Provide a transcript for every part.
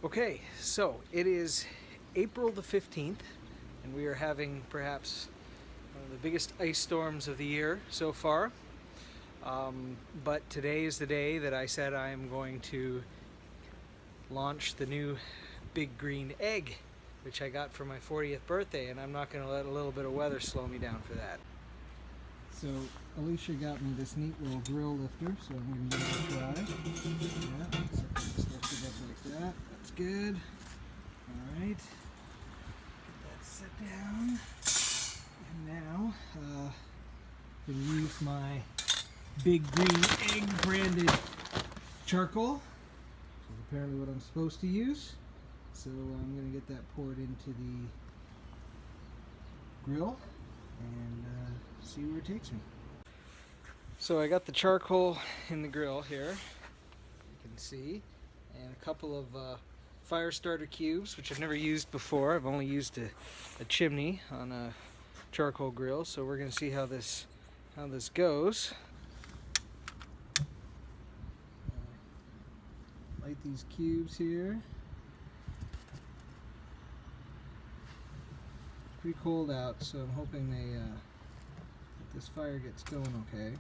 Okay, so it is April the 15th, and we are having perhaps one of the biggest ice storms of the year so far. But today is the day that I said I am going to launch the new Big Green Egg, which I got for my 40th birthday, and I'm not going to let a little bit of weather slow me down for that. So Alicia got me this neat little grill lifter, so I'm going to give it a try. Yeah, so lift it up like that. That's good. All right. Get that set down. And now, I'm going to use my Big Green Egg branded charcoal, which is apparently what I'm supposed to use. So I'm going to get that poured into the grill and see where it takes me. So I got the charcoal in the grill here, you can see, and a couple of fire starter cubes, which I've never used before. I've only used a chimney on a charcoal grill, so we're going to see how this goes. Light these cubes here. It's pretty cold out, so I'm hoping that this fire gets going okay.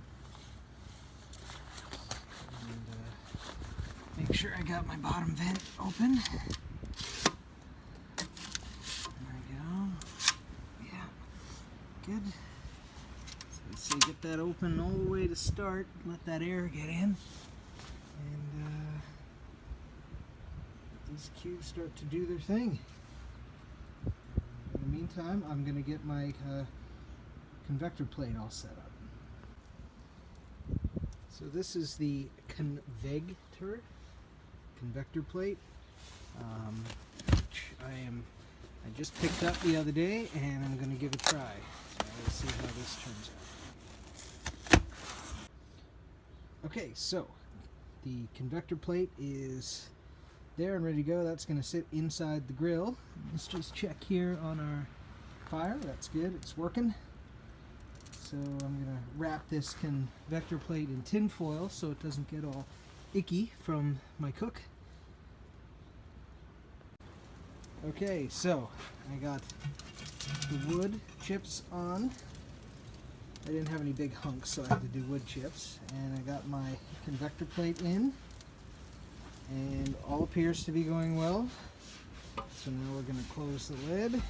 And make sure I got my bottom vent open. There we go. Yeah, good. So let's say get that open all the way to start. Let that air get in, and let these cubes start to do their thing. In the meantime, I'm going to get my convector plate all set up. So this is the convector plate, which I just picked up the other day, and I'm going to give it a try. So let's see how this turns out. Okay, so the convector plate is there and ready to go. That's going to sit inside the grill. Let's just check here on our fire. That's good. It's working. So I'm going to wrap this convector plate in tin foil so it doesn't get all icky from my cook. Okay, so I got the wood chips on. I didn't have any big hunks, so I had to do wood chips. And I got my convector plate in, and all appears to be going well. So now we're going to close the lid,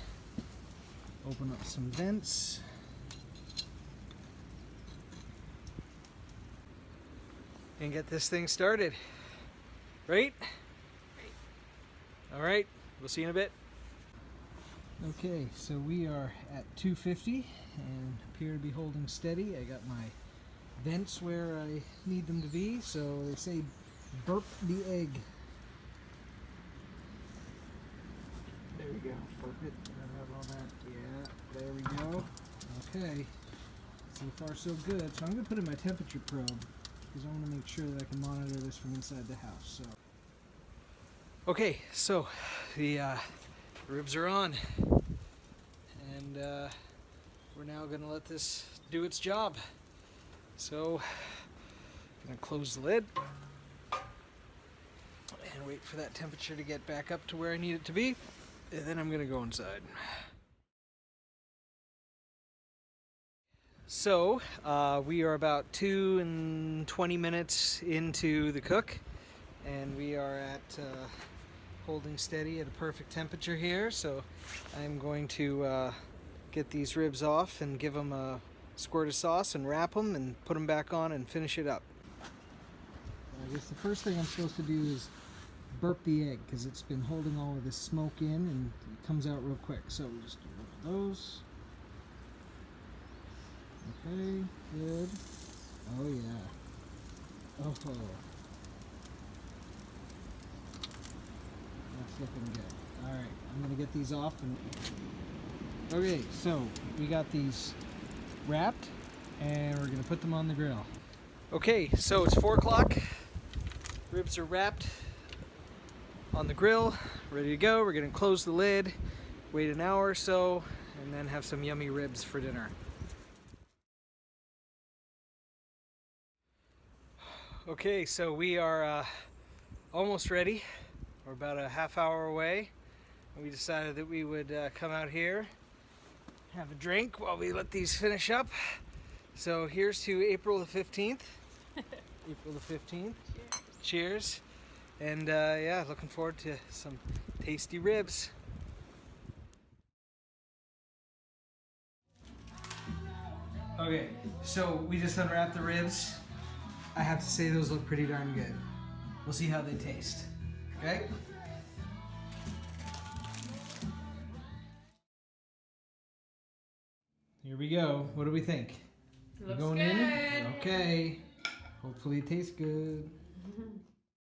open up some vents. And get this thing started, right? All right, we'll see you in a bit. Okay, so we are at 250 and appear to be holding steady. I got my vents where I need them to be, so they say burp the egg. There we go, burp it. I have all that. Yeah, there we go. Okay, so far so good. So I'm going to put in my temperature probe, because I want to make sure that I can monitor this from inside the house. So, okay, so the ribs are on, and we're now going to let this do its job. So, I'm going to close the lid and wait for that temperature to get back up to where I need it to be, and then I'm going to go inside. So, we are about 2 and 20 minutes into the cook, and we are at holding steady at a perfect temperature here. So I'm going to get these ribs off and give them a squirt of sauce and wrap them and put them back on and finish it up. I guess the first thing I'm supposed to do is burp the egg, because it's been holding all of this smoke in and it comes out real quick. So we just do one of those. Okay, good. Oh yeah. Oh, that's looking good. Alright, I'm going to get these off. Okay, so we got these wrapped, and we're going to put them on the grill. Okay, so it's 4 o'clock. Ribs are wrapped on the grill, ready to go. We're going to close the lid, wait an hour or so, and then have some yummy ribs for dinner. Okay, so we are almost ready. We're about a half hour away. And we decided that we would come out here, have a drink while we let these finish up. So here's to April the 15th. April the 15th. Cheers. Cheers. And yeah, looking forward to some tasty ribs. Okay, so we just unwrapped the ribs. I have to say those look pretty darn good. We'll see how they taste. Okay? Here we go. What do we think? Looks going good. in? Okay. Hopefully it tastes good.